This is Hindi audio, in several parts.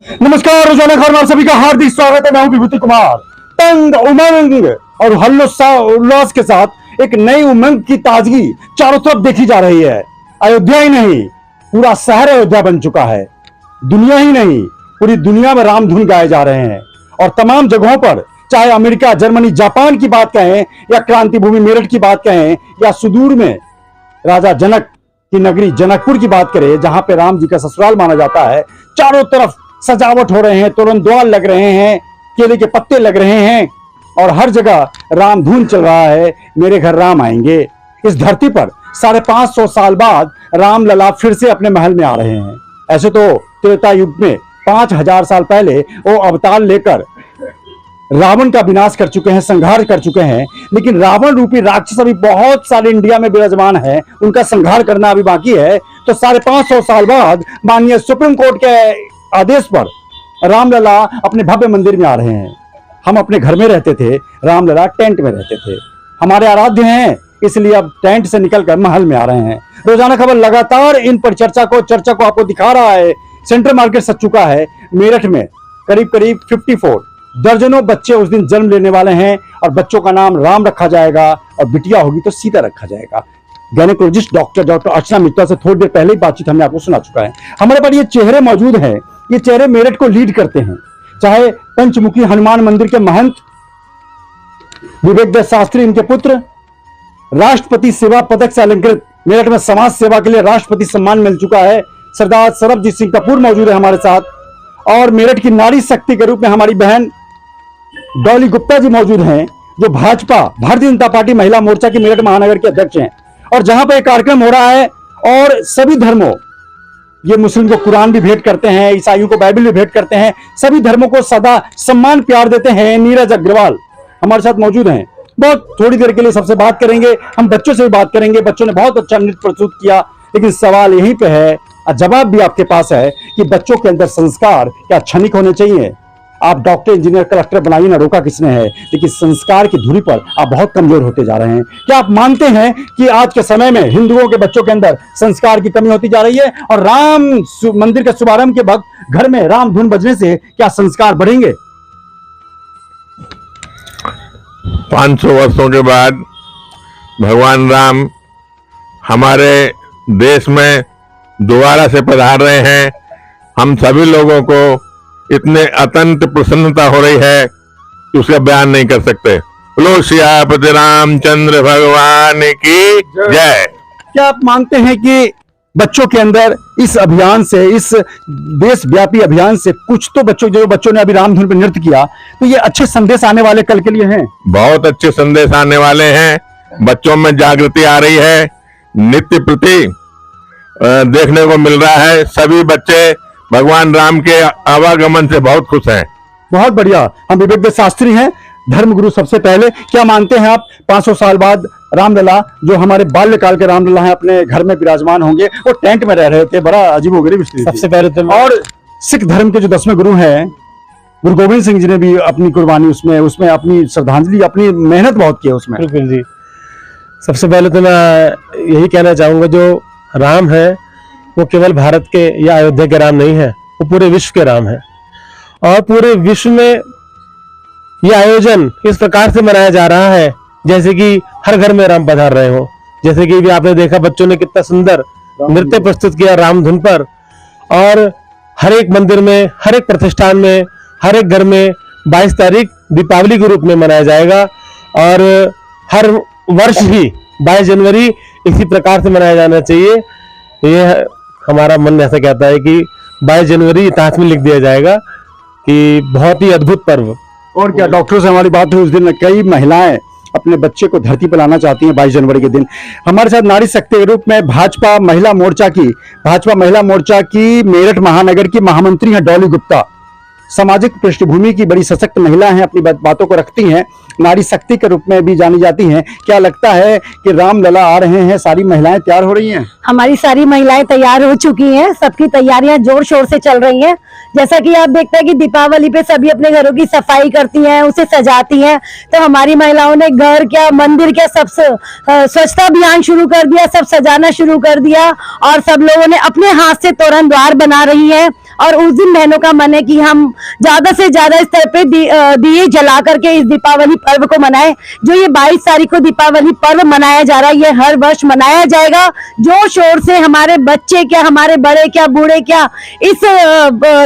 नमस्कार, रोजाना खबर में आप सभी का हार्दिक स्वागत है। मैं हूं विभूति कुमार। तंग उमंग और उल्लास के साथ एक नई उमंग की ताजगी चारों तरफ देखी जा रही है। अयोध्या ही नहीं, पूरा शहर अयोध्या बन चुका है। दुनिया ही नहीं, पूरी दुनिया में रामधुन गाए जा रहे हैं और तमाम जगहों पर, चाहे अमेरिका, जर्मनी, जापान की बात कहें या क्रांति भूमि मेरठ की बात कहें या सुदूर में राजा जनक की नगरी जनकपुर की बात करें, जहां पे राम जी का ससुराल माना जाता है, चारों तरफ सजावट हो रहे हैं, तोरण द्वार लग रहे हैं, केले के पत्ते लग रहे हैं और हर जगह रामधुन चल रहा है। मेरे घर राम आएंगे। इस धरती पर 550 साल बाद रामलला फिर से अपने महल में आ रहे हैं। ऐसे तो त्रेता युग में 5000 साल पहले वो अवतार लेकर रावण का विनाश कर चुके हैं, संहार कर चुके हैं, लेकिन रावण रूपी राक्षस अभी बहुत सारे इंडिया में विराजमान है, उनका संहार करना अभी बाकी है। तो 550 साल बाद माननीय सुप्रीम कोर्ट के आदेश पर रामलला अपने भव्य मंदिर में आ रहे हैं। हम अपने घर में रहते थे, रामलला टेंट में रहते थे। हमारे आराध्य हैं, इसलिए अब टेंट से निकलकर महल में आ रहे हैं। रोजाना खबर लगातार इन पर चर्चा को आपको दिखा रहा है। सेंट्रल मार्केट सज चुका है। मेरठ में करीब 54 दर्जनों बच्चे उस दिन जन्म लेने वाले हैं और बच्चों का नाम राम रखा जाएगा और बिटिया होगी तो सीता रखा जाएगा। गायनेकोलॉजिस्ट डॉक्टर अर्चना मित्तल से थोड़ी देर पहले ही बातचीत हमने आपको सुना चुका है। हमारे पास ये चेहरे मौजूद हैं। ये चेहरे मेरठ को लीड करते हैं, चाहे पंचमुखी हनुमान मंदिर के महंत विवेक दत्त शास्त्री, इनके पुत्र, राष्ट्रपति सेवा पदक से अलंकृत, मेरठ में समाज सेवा के लिए राष्ट्रपति सम्मान मिल चुका है, सरदार सरबजीत सिंह कपूर मौजूद है हमारे साथ, और मेरठ की नारी शक्ति के रूप में हमारी बहन डॉली गुप्ता जी मौजूद हैं, जो भाजपा भारतीय जनता पार्टी महिला मोर्चा की मेरठ महानगर के अध्यक्ष हैं। और जहां पर एक कार्यक्रम हो रहा है और सभी धर्मों, ये मुस्लिम को कुरान भी भेंट करते हैं, ईसाइयों को बाइबल भी भेंट करते हैं, सभी धर्मों को सदा सम्मान प्यार देते हैं। नीरज अग्रवाल हमारे साथ मौजूद हैं। बहुत थोड़ी देर के लिए सबसे बात करेंगे, हम बच्चों से भी बात करेंगे। बच्चों ने बहुत अच्छा नृत्य प्रस्तुत किया, लेकिन सवाल यहीं पे है, जवाब भी आपके पास है कि बच्चों के अंदर संस्कार क्या क्षणिक होने चाहिए? आप डॉक्टर, इंजीनियर, कलेक्टर बनाइए ना, रोका किसने है, लेकिन संस्कार की धुरी पर आप बहुत कमजोर होते जा रहे हैं। क्या आप मानते हैं कि आज के समय में हिंदुओं के बच्चों के अंदर संस्कार की कमी होती जा रही है और राम मंदिर के शुभारंभ के वक्त घर में राम धुन बजने से क्या संस्कार बढ़ेंगे? 500 वर्षों के बाद भगवान राम हमारे देश में दोबारा से पधार रहे हैं। हम सभी लोगों को इतने अत्यंत प्रसन्नता हो रही है कि उसका बयान नहीं कर सकते। बोलो सियापति रामचंद्र भगवान की जय। क्या आप मानते हैं कि बच्चों के अंदर इस अभियान से, इस देशव्यापी अभियान से कुछ तो बच्चों ने अभी रामधुन पर नृत्य किया, तो ये अच्छे संदेश आने वाले कल के लिए हैं? बहुत अच्छे संदेश आने वाले हैं। बच्चों में जागृति आ रही है, नित्य प्रति देखने को मिल रहा है। सभी बच्चे भगवान राम के आवागमन से बहुत खुश हैं। बहुत बढ़िया। हम विवेक दत्त शास्त्री हैं, धर्मगुरु। सबसे पहले क्या मानते हैं आप, 500 साल बाद रामलला, जो हमारे बाल्यकाल के रामलला हैं, अपने घर में विराजमान होंगे? वो टेंट में रह रहे थे, बड़ा अजीबोगरीब स्थिति। सबसे पहले तो और सिख धर्म के जो 10वें गुरु हैं, गुरु गोविंद सिंह जी ने भी अपनी कुर्बानी उसमें अपनी श्रद्धांजलि, अपनी मेहनत बहुत की है उसमें। बिल्कुल जी। सबसे पहले तो मैं यही कहना चाहूंगा, जो राम है वो केवल भारत के या अयोध्या के राम नहीं है, वो पूरे विश्व के राम है। और पूरे विश्व में यह आयोजन इस प्रकार से मनाया जा रहा है जैसे कि हर घर में राम पधार रहे हो। जैसे कि भी आपने देखा, बच्चों ने कितना सुंदर नृत्य प्रस्तुत किया रामधुन पर। और हर एक मंदिर में, हर एक प्रतिष्ठान में, हर एक घर में 22 तारीख दीपावली के रूप में मनाया जाएगा। और हर वर्ष भी 22 जनवरी इसी प्रकार से मनाया जाना चाहिए। ये हमारा मन ऐसा कहता है कि 22 जनवरी इतिहास में लिख दिया जाएगा कि बहुत ही अद्भुत पर्व। और क्या, डॉक्टरों से हमारी बात हुई उस दिन, कई महिलाएं अपने बच्चे को धरती पर लाना चाहती हैं 22 जनवरी के दिन। हमारे साथ नारी शक्ति के रूप में भाजपा महिला मोर्चा की मेरठ महानगर की महामंत्री हैं डॉली गुप्ता। सामाजिक पृष्ठभूमि की बड़ी सशक्त महिला हैं, अपनी बातों को रखती हैं, नारी शक्ति के रूप में भी जानी जाती हैं। क्या लगता है कि रामलला आ रहे हैं, सारी महिलाएं तैयार हो रही हैं? हमारी सारी महिलाएं तैयार हो चुकी हैं, सबकी तैयारियां जोर शोर से चल रही हैं। जैसा कि आप देखते हैं कि दीपावली पे सभी अपने घरों की सफाई करती हैं, उसे सजाती हैं, तो हमारी महिलाओं ने घर क्या मंदिर क्या सब स्वच्छता अभियान शुरू कर दिया, सब सजाना शुरू कर दिया और सब लोगों ने अपने हाथ से तोरण द्वार बना रही है। और उस दिन बहनों का मन है कि हम ज्यादा से ज्यादा इस तरह पे दिए जला करके इस दीपावली पर्व को मनाएं। जो ये 22 तारीख को दीपावली पर्व मनाया जा रहा है, ये हर वर्ष मनाया जाएगा जोर शोर से। हमारे बच्चे क्या, हमारे बड़े क्या, बूढ़े क्या, इस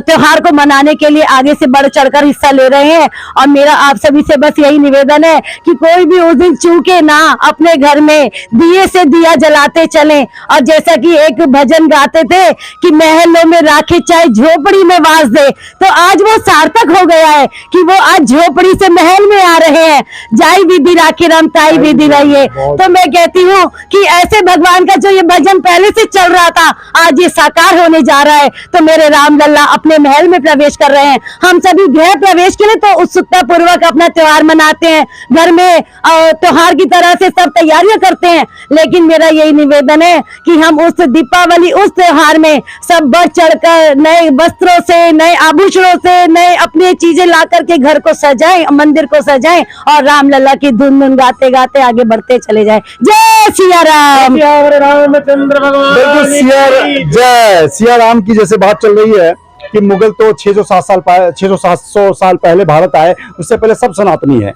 त्योहार को मनाने के लिए आगे से बढ़ चढ़कर हिस्सा ले रहे हैं। और मेरा आप सभी से बस यही निवेदन है कि कोई भी उस दिन चूके ना, अपने घर में दिए से दिया जलाते चलें। और जैसा कि एक भजन गाते थे कि महलों में राखे चाहे झोपड़ी में वास दे, तो आज वो सार्थक हो गया है कि वो आज झोपड़ी से महल में आ रहे हैं। जाई विधि राखी राम ताई विधि रहिए। तो मैं कहती हूँ कि ऐसे भगवान का जो ये भजन पहले से चल रहा था, आज ये साकार होने जा रहा है। तो मेरे रामलला अपने महल में प्रवेश कर रहे हैं। हम सभी गृह प्रवेश के लिए तो उत्सुकता पूर्वक अपना त्योहार मनाते हैं, घर में त्योहार की तरह से सब तैयारियां करते हैं। लेकिन मेरा यही निवेदन है कि हम उस दीपावली, उस त्योहार में सब बढ़ चढ़कर नए वस्त्रों से, नए आभूषणों से, नए अपनी चीजें ला करके घर को सजाएं, मंदिर को सजाएं और रामलला की धुन गाते गाते आगे बढ़ते चले जाएं। जय सिया राम। रामचंद्र भगवान बिल्कुल जय सिया राम की जैसे बात चल रही है कि मुगल तो 600-700 साल पहले भारत आए, उससे पहले सब सनातनी है।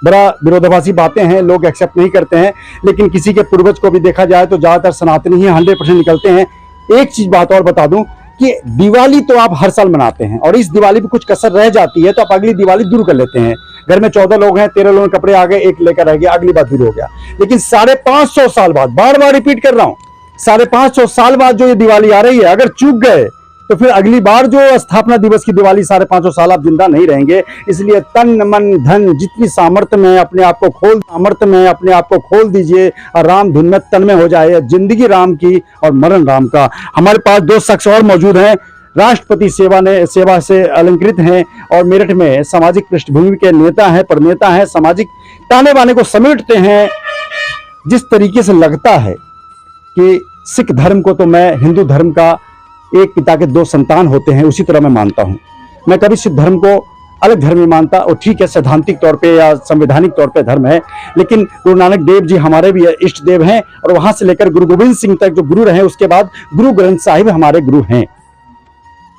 बड़ा विरोधाभासी बातें हैं, लोग एक्सेप्ट नहीं करते हैं, लेकिन किसी के पूर्वज को भी देखा जाए तो ज्यादातर सनातनी ही 100% निकलते हैं। एक चीज बात और बता दूं कि दिवाली तो आप हर साल मनाते हैं और इस दिवाली पे कुछ कसर रह जाती है तो आप अगली दिवाली दूर कर लेते हैं। घर में 14 लोग हैं, 13 लोगों के कपड़े आ गए, एक लेकर रह गया, अगली बार दूर हो गया। लेकिन 550 साल बाद, बार बार रिपीट कर रहा हूं, 550 साल बाद जो ये दिवाली आ रही है, अगर चूक गए तो फिर अगली बार जो स्थापना दिवस की दिवाली 550 साल आप जिंदा नहीं रहेंगे। इसलिए तन मन धन जितनी सामर्थ्य में अपने आप को खोल दीजिए और राम धुन में तन में हो जाए। जिंदगी राम की और मरण राम का। हमारे पास 2 शख्स और मौजूद हैं, राष्ट्रपति सेवा से अलंकृत हैं और मेरठ में सामाजिक पृष्ठभूमि के नेता हैं, प्रणेता हैं, सामाजिक ताने बाने को समेटते हैं। जिस तरीके से लगता है कि सिख धर्म को तो मैं हिंदू धर्म का एक पिता के 2 संतान होते हैं, उसी तरह मैं मानता हूं। मैं कभी सिख धर्म को अलग धर्म नहीं मानता, और ठीक है सैद्धांतिक तौर पे या संवैधानिक तौर पे धर्म है, लेकिन गुरु नानक देव जी हमारे भी इष्ट देव हैं और वहां से लेकर गुरु गोविंद सिंह तक जो गुरु रहे, उसके बाद गुरु ग्रंथ साहिब हमारे गुरु हैं।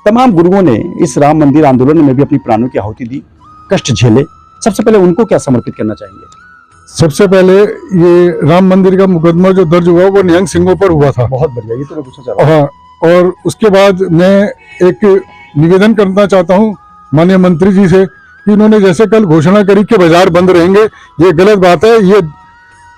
तमाम गुरुओं ने इस राम मंदिर आंदोलन में भी अपनी प्राणों की आहुति दी, कष्ट झेले। सबसे पहले उनको क्या समर्पित करना चाहेंगे? सबसे पहले ये राम मंदिर का मुकदमा जो दर्ज हुआ वो निहंग सिंहों पर हुआ था। बहुत बढ़िया, ये तो मैं पूछना चाह रहा हूं। हाँ, और उसके बाद मैं एक निवेदन करना चाहता हूँ माननीय मंत्री जी से कि इन्होंने जैसे कल घोषणा करी कि बाजार बंद रहेंगे, ये गलत बात है। ये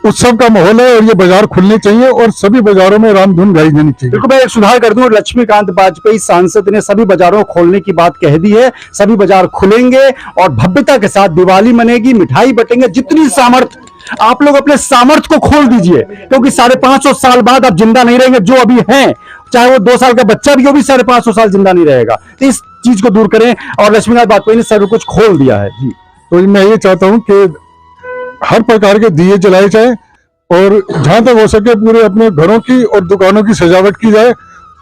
उत्सव का माहौल है और ये बाजार खुलने चाहिए और सभी बाजारों में राम धुन गाई जानी चाहिए। बिल्कुल, मैं एक सुधार कर दूं, लक्ष्मीकांत वाजपेयी सांसद ने सभी बाजारों को खोलने की बात कह दी है। सभी बाजार खुलेंगे और भव्यता के साथ दिवाली मनेगी, मिठाई बटेंगे। जितनी सामर्थ्य, आप लोग अपने सामर्थ्य को खोल दीजिए, क्योंकि 550 साल बाद आप जिंदा नहीं रहेंगे। जो अभी हैं, चाहे वो 2 साल का बच्चा भी हो, भी 550 साल जिंदा नहीं रहेगा। तो इस चीज को दूर करें और लक्ष्मीकांत वाजपेयी ने सब कुछ खोल दिया है जी। तो मैं ये चाहता हूँ कि हर प्रकार के दिए जलाए जाए और जहां तक हो सके पूरे अपने घरों की और दुकानों की सजावट की जाए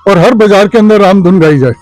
और हर बाजार के अंदर राम धुन गाई जाए।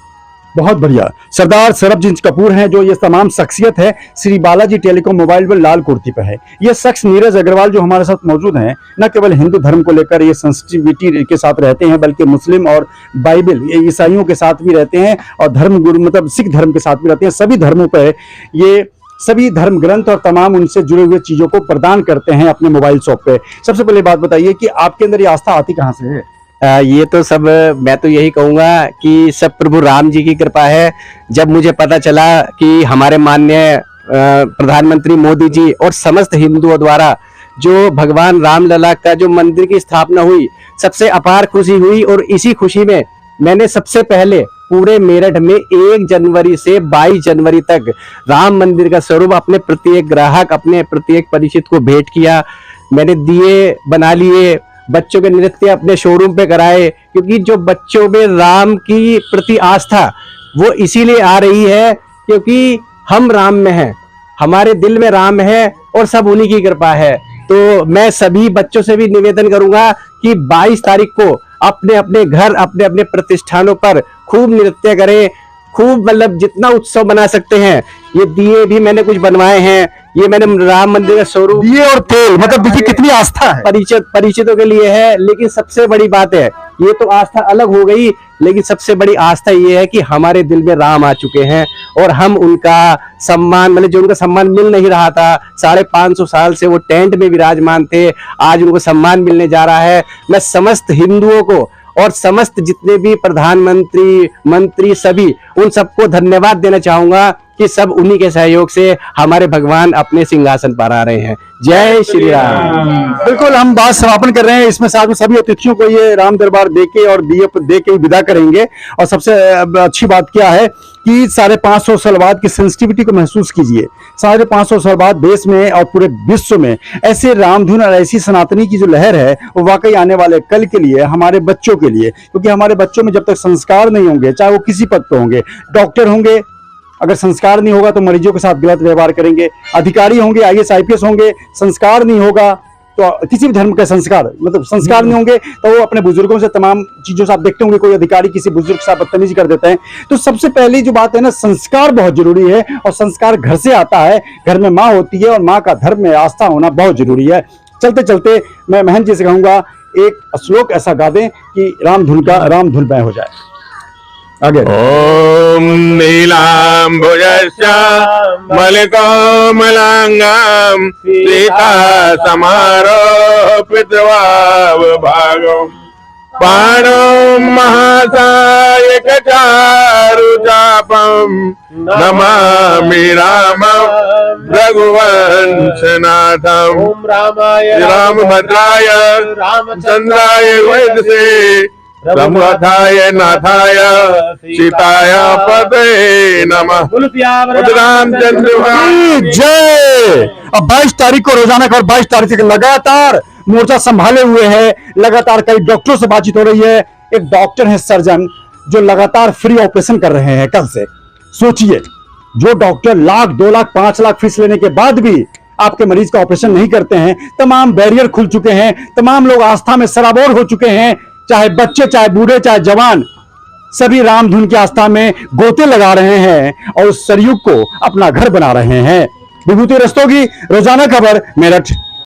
बहुत बढ़िया। सरदार सरबजीत कपूर हैं जो ये तमाम शख्सियत है, श्री बालाजी टेलीकॉम मोबाइल पर लाल कुर्ती पे है। ये शख्स नीरज अग्रवाल जो हमारे साथ मौजूद हैं, न केवल हिंदू धर्म को लेकर ये सेंसिटिविटी के साथ रहते हैं, बल्कि मुस्लिम और बाइबल ईसाइयों के साथ भी रहते हैं और धर्म गुरु मतलब सिख धर्म के साथ भी रहते हैं। सभी धर्मों पर ये सभी धर्म ग्रंथ और तमाम उनसे जुड़े हुए चीजों को प्रदान करते हैं अपने मोबाइल शॉप पे। सबसे पहले बात बताइए कि आपके अंदर ये आस्था आती कहाँ से है? ये तो सब मैं तो यही कहूँगा कि सब प्रभु राम जी की कृपा है। जब मुझे पता चला कि हमारे माननीय प्रधानमंत्री मोदी जी और समस्त हिंदुओं द्वारा जो भगवान रामलला का जो मंदिर की स्थापना हुई, सबसे अपार खुशी हुई। और इसी खुशी में मैंने सबसे पहले पूरे मेरठ में 1 जनवरी से 22 जनवरी तक राम मंदिर का स्वरूप अपने प्रत्येक ग्राहक, अपने प्रत्येक परिचित को भेंट किया। मैंने दिए बना लिए, बच्चों के नृत्य अपने शोरूम पे कराए, क्योंकि जो बच्चों में राम की प्रति आस्था वो इसीलिए आ रही है क्योंकि हम राम में हैं। हमारे दिल में राम है और सब उन्हीं की कृपा है। तो मैं सभी बच्चों से भी निवेदन करूंगा कि 22 तारीख को अपने अपने घर, अपने अपने प्रतिष्ठानों पर खूब नृत्य करें, खूब मतलब जितना उत्सव बना सकते हैं। ये दिए भी मैंने कुछ बनवाए हैं, ये मैंने राम मंदिर का स्वरूप दिए और तेल, मतलब देखिए कितनी आस्था है। परिचितों के लिए है। लेकिन सबसे बड़ी बात है, ये तो आस्था अलग हो गई, लेकिन सबसे बड़ी आस्था ये है कि हमारे दिल में राम आ चुके हैं और हम उनका सम्मान, मतलब जो उनका सम्मान मिल नहीं रहा था 550 साल से वो टेंट में विराजमान थे, आज उनको सम्मान मिलने जा रहा है। मैं समस्त हिंदुओं को और समस्त जितने भी प्रधानमंत्री, मंत्री, सभी उन सबको धन्यवाद देना चाहूंगा कि सब उन्हीं के सहयोग से हमारे भगवान अपने सिंहासन पर आ रहे हैं। जय श्री राम। बिल्कुल, हम बात समापन कर रहे हैं। इसमें साथ में सभी अतिथियों को ये राम दरबार देके और दिए दे के विदा करेंगे। और सबसे अच्छी बात क्या है कि 550 साल बाद की सेंसिटिविटी को महसूस कीजिए। 550 साल बाद देश में और पूरे विश्व में ऐसे रामधुन और ऐसी सनातनी की जो लहर है वो वाकई आने वाले कल के लिए, हमारे बच्चों के लिए, क्योंकि हमारे बच्चों में जब तक संस्कार नहीं होंगे, चाहे वो किसी पद पर होंगे, डॉक्टर होंगे, अगर संस्कार नहीं होगा तो मरीजों के साथ गलत व्यवहार करेंगे, अधिकारी होंगे, IAS IPS होंगे, संस्कार नहीं होगा तो किसी भी धर्म का संस्कार, मतलब संस्कार नहीं होंगे तो वो अपने बुजुर्गों से, तमाम चीजों से आप देखते होंगे कोई अधिकारी किसी बुजुर्ग के साथ बदतमीजी कर देते हैं। तो सबसे पहली जो बात है ना, संस्कार बहुत जरूरी है और संस्कार घर से आता है। घर में माँ होती है और माँ का धर्म में आस्था होना बहुत जरूरी है। चलते चलते मैं महंत जी से कहूंगा एक श्लोक ऐसा गा दें कि रामधुनमय हो जाए। आगे। ओम नीलांबुजस्य मलिकोमलांगम सीता समारोपितवावभागम् पाणो महासायक चारुचापम् नमामि रामं रघुवंशनाथम्। ओम रामाय रामभद्राय रामचंद्राय वेदसे रघुनाथाय नाथाय सीताय पते नमः। रामचंद्र जय। अब 22 तारीख को रोजाना खबर 22 तारीख तक लगातार मोर्चा संभाले हुए है। लगातार कई डॉक्टरों से बातचीत हो रही है। एक डॉक्टर है सर्जन जो लगातार फ्री ऑपरेशन कर रहे हैं कल से। सोचिए, जो डॉक्टर लाख, 2 लाख, 5 लाख फीस लेने के बाद भी आपके मरीज का ऑपरेशन नहीं करते हैं। तमाम बैरियर खुल चुके हैं, तमाम लोग आस्था में सराबोर हो चुके हैं, चाहे बच्चे, चाहे बूढ़े, चाहे जवान, सभी रामधुन की आस्था में गोते लगा रहे हैं और उस सरयू को अपना घर बना रहे हैं। विभूति रस्तोगी, रोजाना खबर, मेरठ।